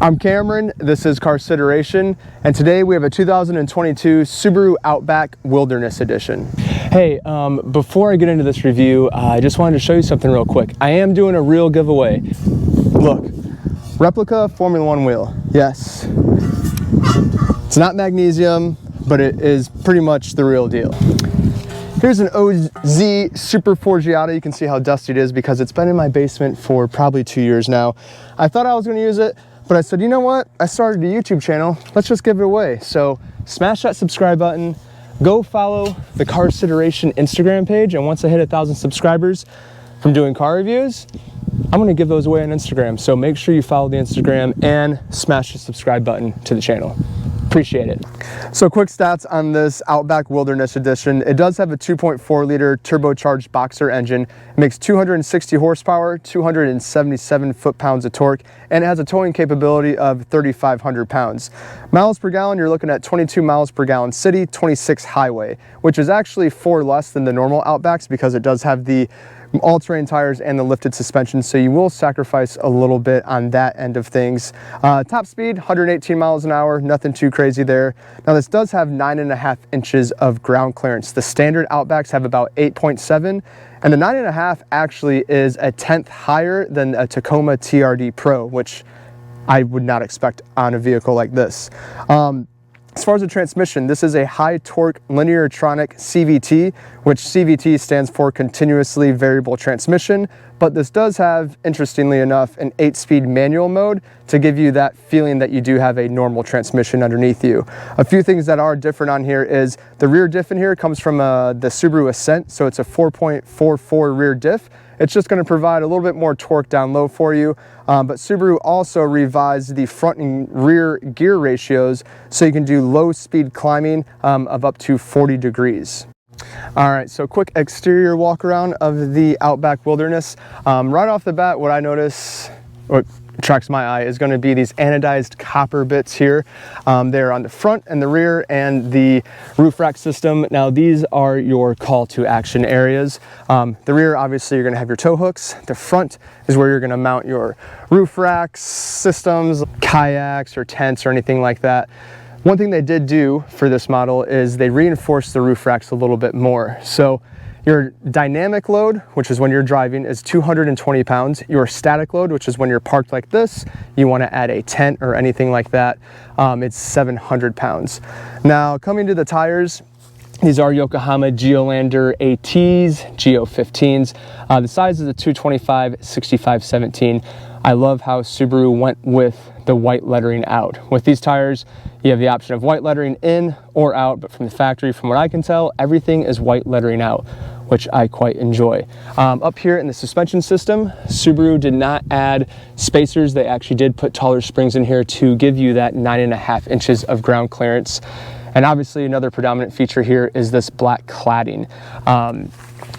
I'm Cameron, this is Carsideration, and today we have a 2022 Subaru Outback Wilderness Edition. Hey, before I get into this review, I just wanted to show you something real quick. I am doing a real giveaway. Look, replica Formula One wheel, yes. It's not magnesium, but it is pretty much the real deal. Here's an OZ Super Forgiata. You can see how dusty it is because it's been in my basement for probably 2 years now. I thought I was gonna use it, but I said, you know what? I started a YouTube channel. Let's just give it away. So smash that subscribe button. Go follow the Carsideration Instagram page. And once I hit 1,000 subscribers from doing car reviews, I'm gonna give those away on Instagram. So make sure you follow the Instagram and smash the subscribe button to the channel. Appreciate it. So quick stats on this Outback Wilderness Edition. It does have a 2.4 liter turbocharged boxer engine. It makes 260 horsepower, 277 foot-pounds of torque, and it has a towing capability of 3,500 pounds. Miles per gallon, you're looking at 22 miles per gallon city, 26 highway, which is actually 4 less than the normal Outbacks because it does have the all-terrain tires and the lifted suspension, so you will sacrifice a little bit on that end of things. Top speed, 118 miles an hour, nothing too crazy there. Now this does have 9.5 inches of ground clearance. The standard Outbacks have about 8.7, and the 9.5 actually is a 1/10 higher than a Tacoma TRD Pro, which I would not expect on a vehicle like this. As far as the transmission, this is a high torque lineartronic CVT, which CVT stands for continuously variable transmission, but this does have, interestingly enough, an 8-speed manual mode to give you that feeling that you do have a normal transmission underneath you. A few things that are different on here is the rear diff in here comes from the Subaru Ascent, so it's a 4.44 rear diff. It's just going to provide a little bit more torque down low for you, but Subaru also revised the front and rear gear ratios so you can do low speed climbing of up to 40 degrees. All right, so quick exterior walk around of the Outback Wilderness. Right off the bat, what I notice, what attracts my eye, is going to be these anodized copper bits here. They're on the front and the rear and the roof rack system. Now these are your call to action areas. The rear, obviously, you're going to have your tow hooks. The front is where you're going to mount your roof racks, systems, kayaks or tents or anything like that. One thing they did do for this model is they reinforced the roof racks a little bit more. So your dynamic load, which is when you're driving, is 220 pounds. Your static load, which is when you're parked like this, you want to add a tent or anything like that, it's 700 pounds. Now, coming to the tires, these are Yokohama Geolandar ATs, Geo 15s. The size is a 225/65/17. I love how Subaru went with the white lettering out. With these tires, you have the option of white lettering in or out, but from the factory, from what I can tell, everything is white lettering out, which I quite enjoy. Up here in the suspension system, Subaru did not add spacers. They actually did put taller springs in here to give you that 9.5 inches of ground clearance. And obviously another predominant feature here is this black cladding.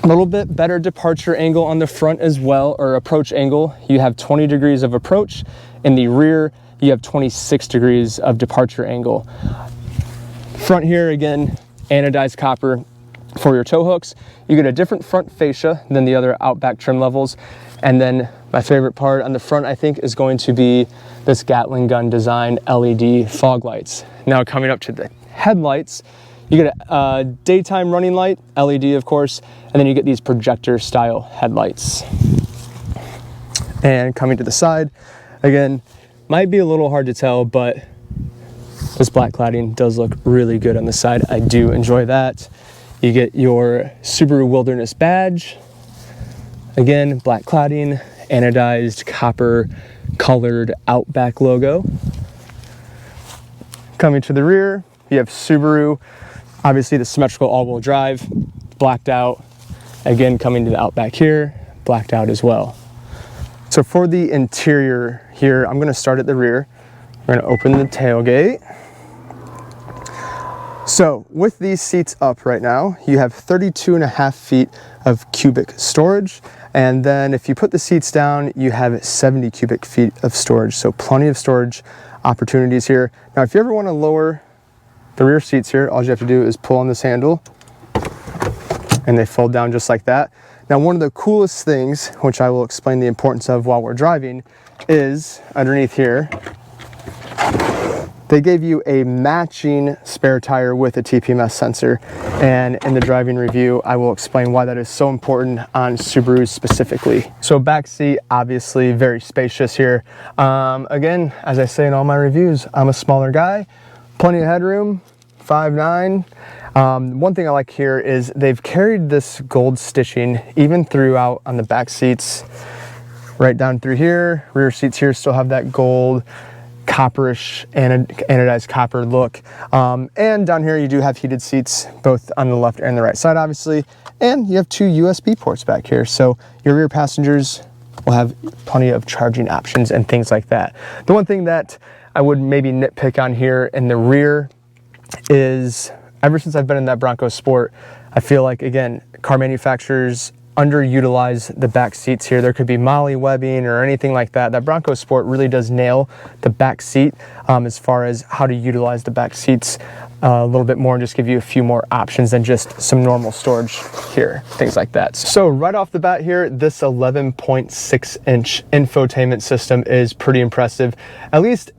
A little bit better departure angle on the front as well, or approach angle. You have 20 degrees of approach. In the rear, you have 26 degrees of departure angle. Front here, again, anodized copper for your tow hooks. You get a different front fascia than the other Outback trim levels. And then my favorite part on the front, I think, is going to be this Gatling gun design LED fog lights. Now coming up to the headlights, you get a daytime running light, LED of course, and then you get these projector style headlights. And coming to the side, again, might be a little hard to tell, but this black cladding does look really good on the side. I do enjoy that. You get your Subaru Wilderness badge. Again, black cladding, anodized copper colored Outback logo. Coming to the rear, you have Subaru, obviously the symmetrical all-wheel drive, blacked out. Again, coming to the Outback here, blacked out as well. So for the interior here, I'm gonna start at the rear. We're gonna open the tailgate. So with these seats up right now, you have 32.5 feet of cubic storage. And then if you put the seats down, you have 70 cubic feet of storage. So plenty of storage opportunities here. Now, if you ever wanna lower the rear seats here, all you have to do is pull on this handle and they fold down just like that. Now, one of the coolest things, which I will explain the importance of while we're driving, is underneath here, They gave you a matching spare tire with a TPMS sensor, and in the driving review I will explain why that is so important on Subarus specifically. So back seat, obviously very spacious here. Again, as I say in all my reviews, I'm a smaller guy, plenty of headroom, 5'9". One thing I like here is they've carried this gold stitching even throughout on the back seats, right down through here. Rear seats here still have that gold copperish anodized copper look, and down here you do have heated seats both on the left and the right side, obviously, and you have 2 USB ports back here, so your rear passengers will have plenty of charging options and things like that. The one thing that I would maybe nitpick on here in the rear is, ever since I've been in that Bronco Sport, I feel like, again, car manufacturers underutilize the back seats here. There could be molly webbing or anything like that. That Bronco Sport really does nail the back seat as far as how to utilize the back seats a little bit more and just give you a few more options than just some normal storage here, things like that. So right off the bat here, this 11.6-inch infotainment system is pretty impressive, at least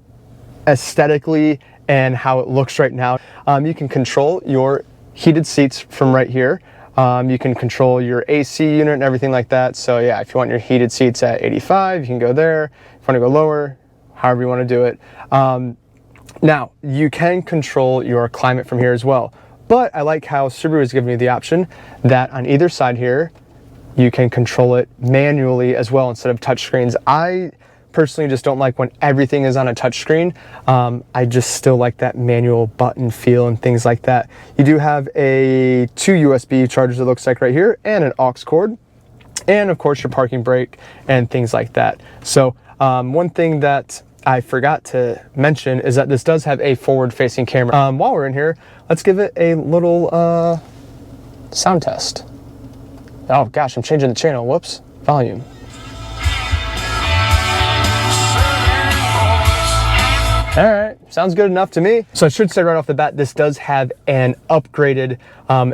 aesthetically and how it looks right now. You can control your heated seats from right here. You can control your AC unit and everything like that. So yeah, if you want your heated seats at 85, you can go there. If you want to go lower, however you want to do it. Now, you can control your climate from here as well. But I like how Subaru has given you the option that on either side here, you can control it manually as well instead of touchscreens. I personally just don't like when everything is on a touchscreen. I just still like that manual button feel and things like that. You do have a 2 USB chargers, it looks like right here, and an aux cord, and of course your parking brake and things like that. So one thing that I forgot to mention is that this does have a forward-facing camera. While we're in here, let's give it a little sound test. Oh gosh, I'm changing the channel, whoops, volume. All right, sounds good enough to me. So I should say right off the bat, this does have an upgraded,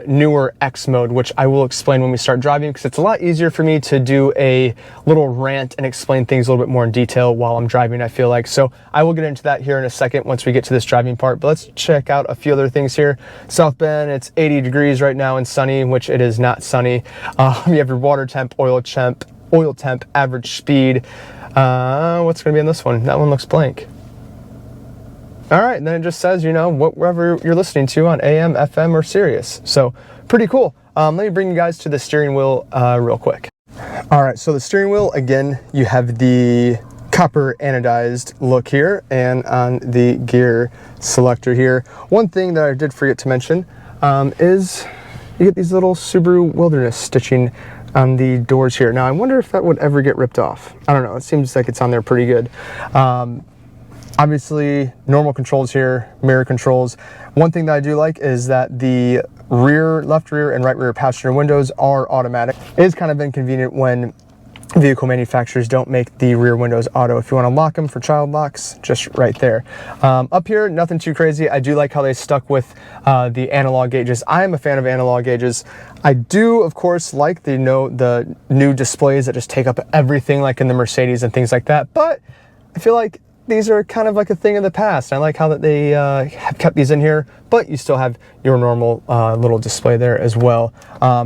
newer X mode, which I will explain when we start driving, because it's a lot easier for me to do a little rant and explain things a little bit more in detail while I'm driving, I feel like. So I will get into that here in a second once we get to this driving part, but let's check out a few other things here. South Bend, it's 80 degrees right now and sunny, which it is not sunny. You have your water temp, oil temp, average speed. What's gonna be on this one? That one looks blank. All right, and then it just says, you know, whatever you're listening to on AM, FM, or Sirius. So pretty cool. Let me bring you guys to the steering wheel real quick. All right, so the steering wheel, again, you have the copper anodized look here, and on the gear selector here. One thing that I did forget to mention is you get these little Subaru Wilderness stitching on the doors here. Now, I wonder if that would ever get ripped off. I don't know, it seems like it's on there pretty good. Obviously, normal controls here, mirror controls. One thing that I do like is that the left rear and right rear passenger windows are automatic. It is kind of inconvenient when vehicle manufacturers don't make the rear windows auto. If you want to lock them for child locks, just right there. Up here, nothing too crazy. I do like how they stuck with the analog gauges. I am a fan of analog gauges. I do, of course, like the new displays that just take up everything, like in the Mercedes and things like that, but I feel like these are kind of like a thing of the past. I like how that they have kept these in here, but you still have your normal little display there as well.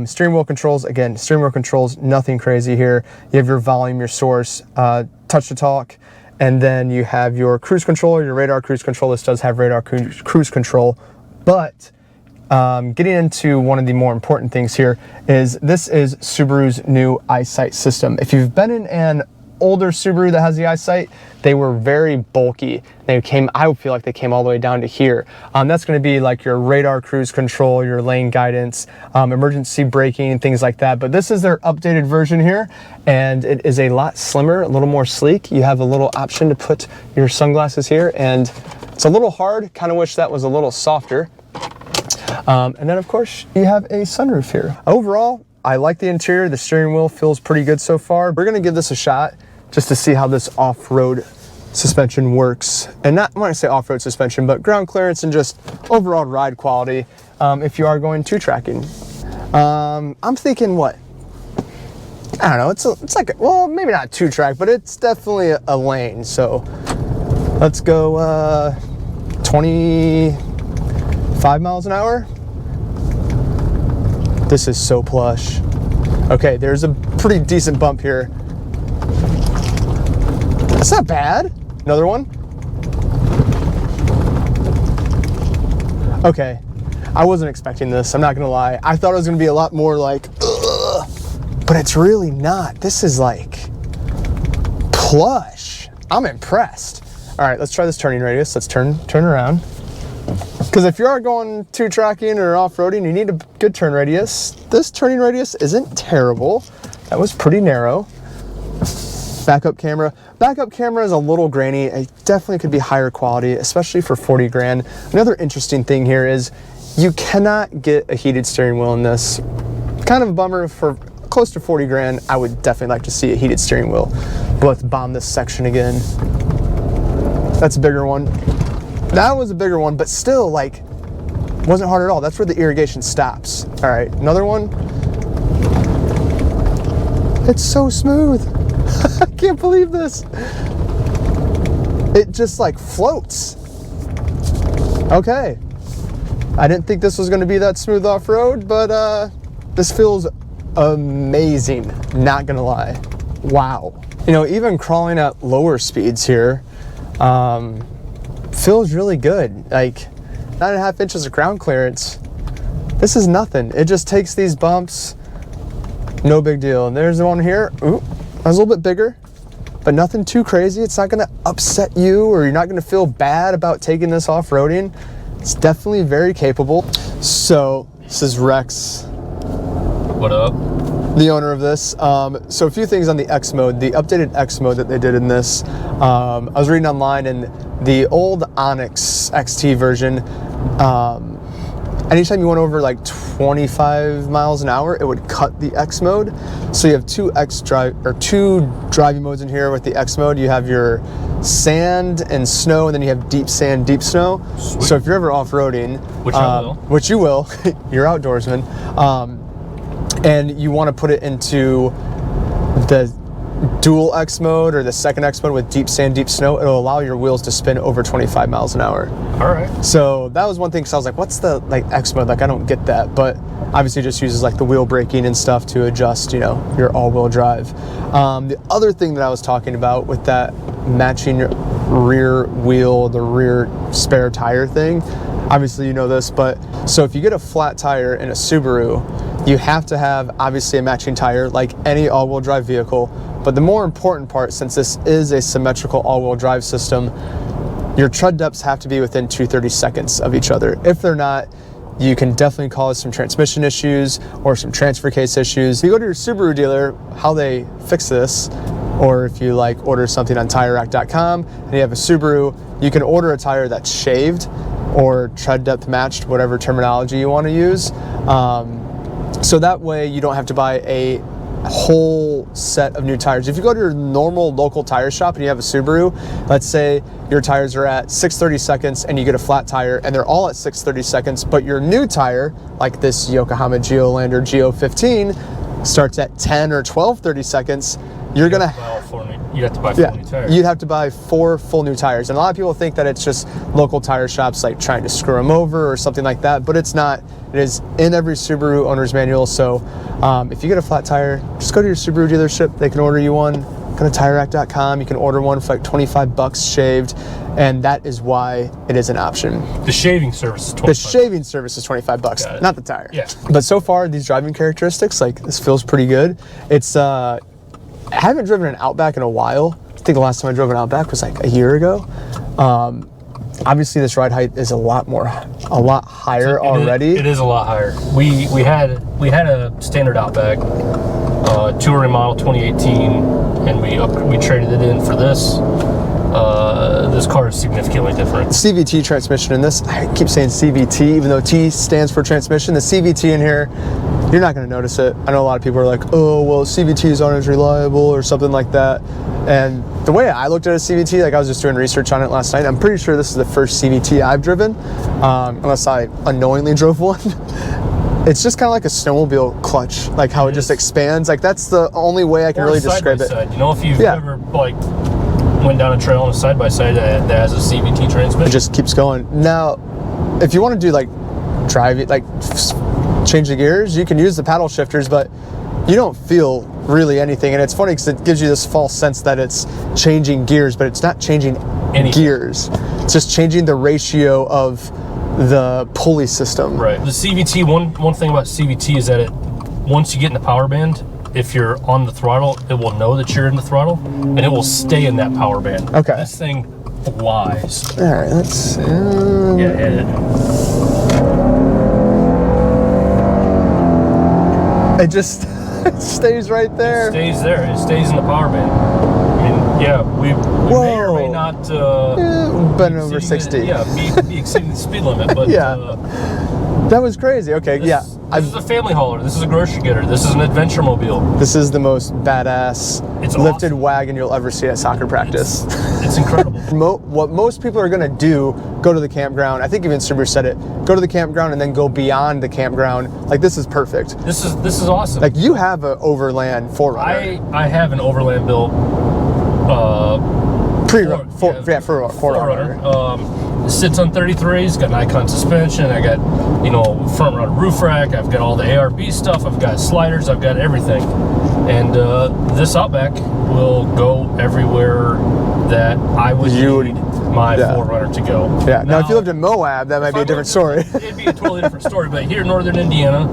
Steering wheel controls, again, steering wheel controls, nothing crazy here. You have your volume, your source, touch to talk, and then you have your cruise control, your radar cruise control. This does have radar cruise control, but getting into one of the more important things here is this is Subaru's new EyeSight system. If you've been in an older Subaru that has the EyeSight, they were very bulky. I feel like they came all the way down to here. That's going to be like your radar cruise control, your lane guidance, emergency braking, and things like that. But this is their updated version here, and it is a lot slimmer, a little more sleek. You have a little option to put your sunglasses here, and it's a little hard. Kind of wish that was a little softer. And then, of course, you have a sunroof here. Overall, I like the interior. The steering wheel feels pretty good so far. We're gonna give this a shot just to see how this off-road suspension works. And not when I say off-road suspension, but ground clearance and just overall ride quality if you are going two-tracking. I'm thinking what? I don't know, it's like, well, maybe not two-track, but it's definitely a lane. So Let's go 25 miles an hour. This is so plush. Okay, there's a pretty decent bump here. That's not bad. Another one. Okay, I wasn't expecting this, I'm not gonna lie. I thought it was gonna be a lot more like, ugh, but it's really not. This is like plush. I'm impressed. All right, let's try this turning radius. Let's turn around. Because if you are going two-tracking or off-roading, you need a good turn radius. This turning radius isn't terrible. That was pretty narrow. Backup camera. Backup camera is a little grainy. It definitely could be higher quality, especially for 40 grand. Another interesting thing here is you cannot get a heated steering wheel in this. Kind of a bummer. For close to 40 grand, I would definitely like to see a heated steering wheel. But let's bomb this section again. That's a bigger one. That was a bigger one, but still, like, wasn't hard at all. That's where the irrigation stops. All right, another one. It's so smooth. I can't believe this. It just like floats. Okay. I didn't think this was gonna be that smooth off-road, but this feels amazing, not gonna lie. Wow. You know, even crawling at lower speeds here, feels really good. Like 9.5 inches of ground clearance. This is nothing. It just takes these bumps, no big deal. And there's the one here. Ooh, that was a little bit bigger, but nothing too crazy. It's not gonna upset you, or you're not gonna feel bad about taking this off-roading. It's definitely very capable. So this is Rex. What up? The owner of this. So a few things on the X mode, the updated X mode that they did in this. I was reading online, and the old Onyx XT version, anytime you went over like 25 miles an hour, it would cut the X mode. So you have two driving modes in here with the X mode. You have your sand and snow, and then you have deep sand, deep snow. Sweet. So if you're ever off-roading, which you will, you're outdoorsman, and you want to put it into the dual X mode or the second X mode with deep sand, deep snow, it'll allow your wheels to spin over 25 miles an hour. All right. So that was one thing, because I was like, what's the like X mode? Like, I don't get that. But obviously it just uses like the wheel braking and stuff to adjust, you know, your all-wheel drive. The other thing that I was talking about with that matching rear wheel, the rear spare tire thing, obviously you know this, but so if you get a flat tire in a Subaru, you have to have obviously a matching tire like any all-wheel drive vehicle. But the more important part, since this is a symmetrical all-wheel drive system, your tread depths have to be within 2/32 of each other. If they're not, you can definitely cause some transmission issues or some transfer case issues. If you go to your Subaru dealer, how they fix this, or if you like order something on TireRack.com and you have a Subaru, you can order a tire that's shaved or tread depth matched, whatever terminology you want to use. So that way you don't have to buy a whole set of new tires. If you go to your normal local tire shop and you have a Subaru, let's say your tires are at 6/32 and you get a flat tire and they're all at 6/32, but your new tire, like this Yokohama Geolandar Geo15, starts at 10 or 12/32, you're gonna you'd have to buy four new tires. You'd have to buy 4 full new tires. And a lot of people think that it's just local tire shops like trying to screw them over or something like that, but it's not. It is in every Subaru owner's manual. So if you get a flat tire, just go to your Subaru dealership. They can order you one. Go to TireRack.com. You can order one for like $25 shaved, and that is why it is an option. The shaving service is $25. The shaving service is $25, not the tire. Yeah. But so far, these driving characteristics, like this feels pretty good. It's I haven't driven an Outback in a while. I think the last time I drove an Outback was like a year ago. Obviously, this ride height is a lot higher already. It is a lot higher. We had a standard Outback, touring model 2018, and we traded it in for this. This car is significantly different. CVT transmission in this, I keep saying CVT, even though T stands for transmission. The CVT in here, you're not going to notice it. I know a lot of people are like, oh, well, CVTs aren't as reliable or something like that. And the way I looked at a CVT, like I was just doing research on it last night, I'm pretty sure this is the first CVT I've driven, unless I unknowingly drove one. It's just kind of like a snowmobile clutch, like how it just expands. Like that's the only way I can really describe it. You know, if you've ever like went down a trail on a side-by-side that has a CVT transmission. It just keeps going. Now, if you want to do like drive it, like change the gears, you can use the paddle shifters, but you don't feel really anything. And it's funny because it gives you this false sense that it's changing gears, but it's not changing gears. It's just changing the ratio of the pulley system. Right. The CVT, one thing about CVT is that once you get in the power band, if you're on the throttle, it will know that you're in the throttle, and it will stay in that power band. Okay. This thing flies. All right, let's. Yeah, hit it. It just stays right there. It stays there. It stays in the power band. I mean, yeah, we may or may not been over 60. Be exceeding the speed limit, but yeah. That was crazy. Okay, this is a family hauler. This is a grocery getter. This is an adventure mobile. This is the most badass lifted wagon you'll ever see at soccer practice. It's incredible. What most people are gonna do, go to the campground. I think even Subaru said it. Go to the campground and then go beyond the campground. Like, this is perfect. This is awesome. Like, you have an overland 4Runner. I have an overland built. Forerunner. Sits on 33s, got Nikon suspension, I got, front run roof rack, I've got all the ARB stuff, I've got sliders, I've got everything. And this Outback will go everywhere that I would need my Forerunner to go. Yeah, now if you lived in Moab, that might be a different story. It'd be a totally different story, but here in northern Indiana,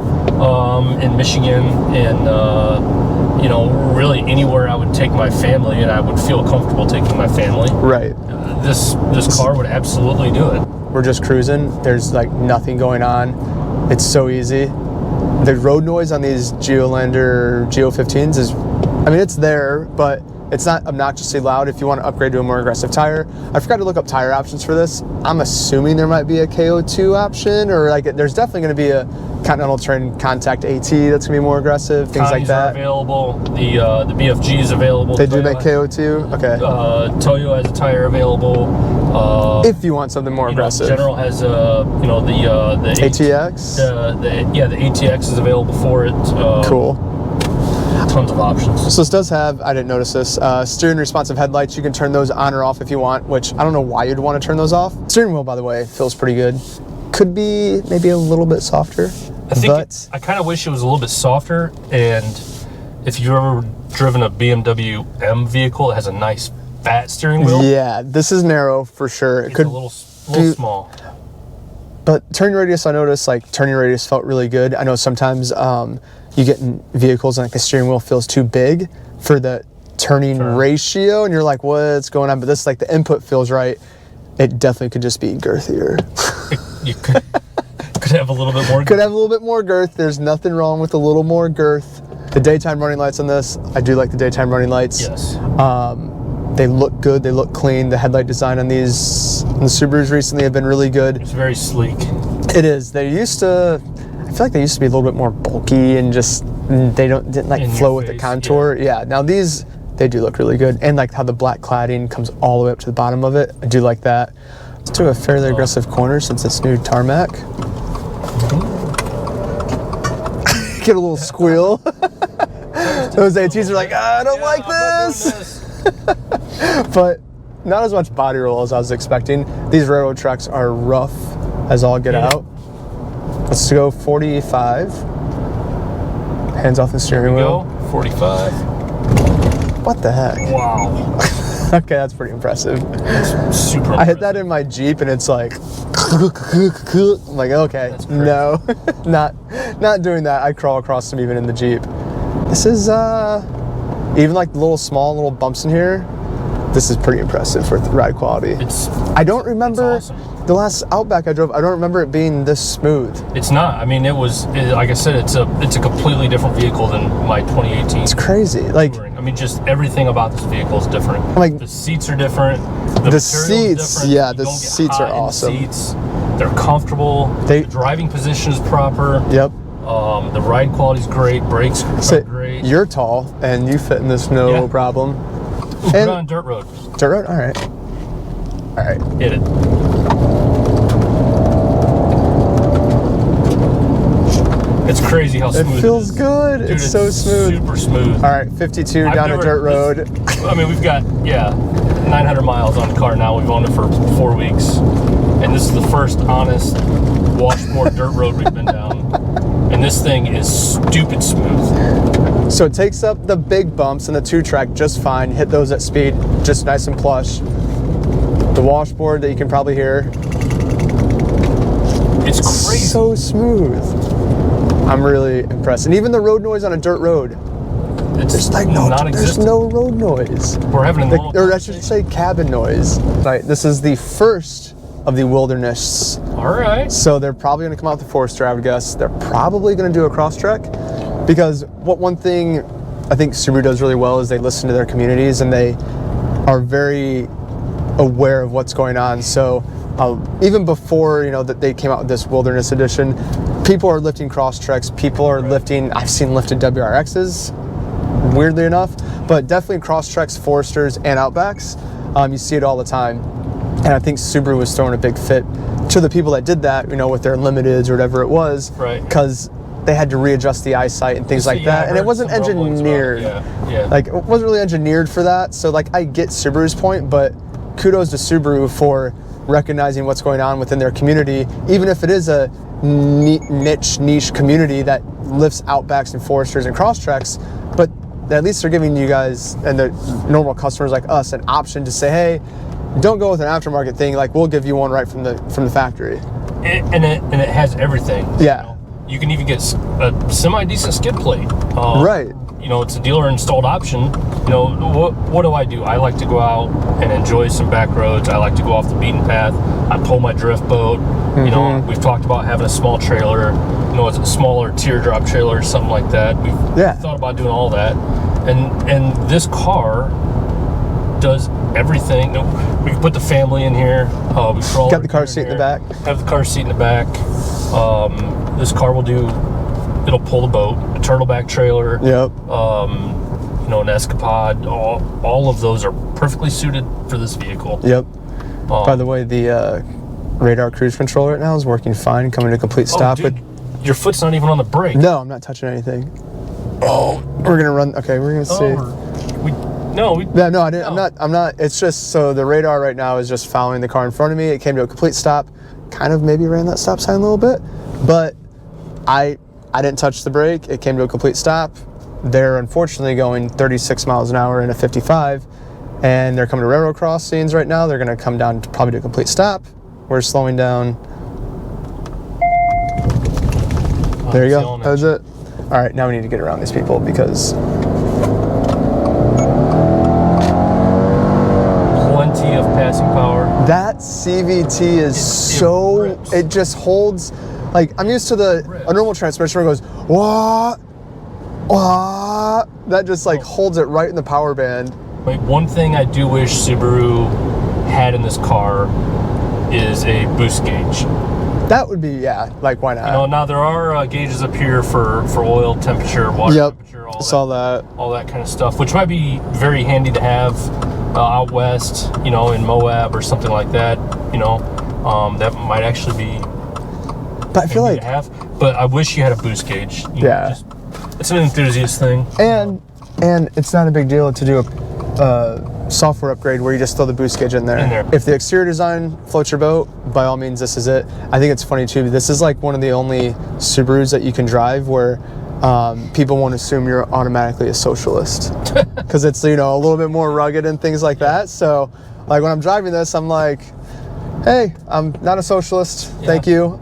in Michigan, and really anywhere I would take my family and I would feel comfortable taking my family. Right. This car would absolutely do it. We're just cruising. There's like nothing going on. It's so easy. The road noise on these Geolander Geo15s is, it's there, but it's not obnoxiously loud if you want to upgrade to a more aggressive tire. I forgot to look up tire options for this. I'm assuming there might be a KO2 option, or there's definitely going to be a Continental Trend Contact AT that's going to be more aggressive, things like that. Are available. The BFG is available. They do make KO2? Okay. Toyo has a tire available. If you want something more aggressive. General has the ATX? The ATX is available for it. Cool. Tons of options. So this does have, I didn't notice this, steering responsive headlights. You can turn those on or off if you want, which I don't know why you'd want to turn those off. Steering wheel, by the way, feels pretty good. Could be maybe a little bit softer. I kind of wish it was a little bit softer, and if you've ever driven a BMW M vehicle, it has a nice fat steering wheel. Yeah, this is narrow for sure. It's a little small. But turning radius, I noticed turning radius felt really good. I know sometimes you get in vehicles and the steering wheel feels too big for the turning ratio, and you're like, what's going on? But this, the input feels right. It definitely could just be girthier. You could have a little bit more girth. Could have a little bit more girth. There's nothing wrong with a little more girth. The daytime running lights on this, I do like the daytime running lights. Yes. They look good. They look clean. The headlight design on the Subarus recently have been really good. It's very sleek. It is. I feel like they used to be a little bit more bulky and just didn't flow with the contour. Yeah. Now these, they do look really good, and how the black cladding comes all the way up to the bottom of it. I do like that. Let's do a fairly aggressive corner since it's new tarmac. Get a little squeal. Those ATs are like, I don't like this. But not as much body roll as I was expecting. These railroad trucks are rough as all get out. Let's go 45. Hands off the steering wheel. 45. What the heck? Wow. Okay, that's pretty impressive. That's super impressive. I hit that in my Jeep and it's like, I'm like, okay, no, not doing that. I crawl across them even in the Jeep. This is, even the little bumps in here, this is pretty impressive for ride quality. I don't remember the last Outback I drove. I don't remember it being this smooth. It's not. Like I said, it's a completely different vehicle than my 2018. It's crazy. Just everything about this vehicle is different. The seats are different. The seats, different. Yeah, the seats are awesome. They're comfortable. The driving position is proper. Yep. The ride quality is great. Brakes are great. You're tall and you fit in this no problem. Put it on dirt road. Dirt road? All right. All right. Hit it. It's crazy how smooth it feels good. Dude, it's so smooth. Super smooth. All right, 52 down a dirt road. We've got, 900 miles on the car now. We've owned it for 4 weeks. And this is the first honest washboard dirt road we've been down. And this thing is stupid smooth. So it takes up the big bumps in the 2-track just fine. Hit those at speed, just nice and plush. The washboard that you can probably hear. It's crazy. So smooth. I'm really impressed. And even the road noise on a dirt road. It's like there's no road noise. We're having a normal or I should say cabin noise. Right, this is the first of the Wilderness. All right. So they're probably going to come out with the Forester, I would guess. They're probably going to do a cross-trek, because one thing I think Subaru does really well is they listen to their communities, and they are very aware of what's going on. So even before that they came out with this Wilderness Edition, people are lifting cross-treks. People are lifting. I've seen lifted WRXs, weirdly enough, but definitely cross-treks, Foresters, and Outbacks. You see it all the time. And I think Subaru was throwing a big fit to the people that did that, with their limiteds or whatever it was, because they had to readjust the EyeSight and things like that, and it wasn't engineered. Like, it wasn't really engineered for that. So, like, I get Subaru's point, but kudos to Subaru for recognizing what's going on within their community, even if it is a niche community that lifts Outbacks and Foresters and Crosstreks, but at least they're giving you guys and the normal customers like us an option to say, hey, don't go with an aftermarket thing. Like, we'll give you one right from the factory. And it has everything. Yeah. You can even get a semi-decent skid plate. Right. It's a dealer installed option. What do? I like to go out and enjoy some back roads. I like to go off the beaten path. I pull my drift boat. Mm-hmm. We've talked about having a small trailer. It's a smaller teardrop trailer or something like that. We've thought about doing all that. And this car does everything. We can put the family in here. We got the car seat in the back. Have the car seat in the back. This car it'll pull the boat, a turtleback trailer. Yep. An Escapade. All of those are perfectly suited for this vehicle. Yep. By the way, the radar cruise control right now is working fine, coming to a complete stop. Dude, your foot's not even on the brake. No, I'm not touching anything. Oh, we're gonna run. Okay, we're gonna see. No, I didn't. I'm not. It's just so the radar right now is just following the car in front of me. It came to a complete stop. Kind of maybe ran that stop sign a little bit, but I didn't touch the brake. It came to a complete stop. They're unfortunately going 36 miles an hour in a 55, and they're coming to railroad crossings right now. They're going to come down to probably to a complete stop. We're slowing down. There you go. That was it. All right, now we need to get around these people because plenty of passing power. That CVT is it just holds. Like, I'm used to a normal transmission where it goes, wah, wah. That just holds it right in the power band. Like, one thing I do wish Subaru had in this car is a boost gauge. That would be, why not? Now there are gauges up here for oil temperature, water temperature, all that kind of stuff, which might be very handy to have out west, in Moab or something like that. That might actually be. But I feel like but I wish you had a boost gauge. It's an enthusiast thing. And it's not a big deal to do a software upgrade where you just throw the boost gauge in there. If the exterior design floats your boat, by all means, this is it. I think it's funny too. This is like one of the only Subarus that you can drive where people won't assume you're automatically a socialist because it's a little bit more rugged and things like that. So like when I'm driving this, I'm like, hey, I'm not a socialist. Thank you.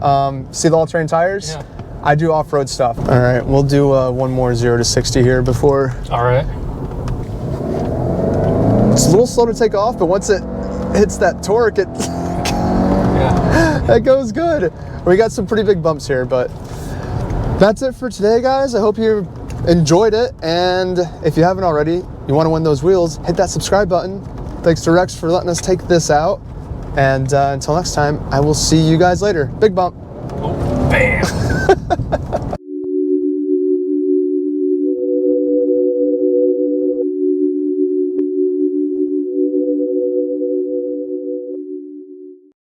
See the all-terrain tires? Yeah. I do off-road stuff. All right, we'll do one more 0 to 60 here before. All right. It's a little slow to take off, but once it hits that torque, it that goes good. We got some pretty big bumps here, but that's it for today, guys. I hope you enjoyed it, and if you haven't already, you want to win those wheels, hit that subscribe button. Thanks to Rex for letting us take this out. And until next time, I will see you guys later. Big bump. Oh, bam.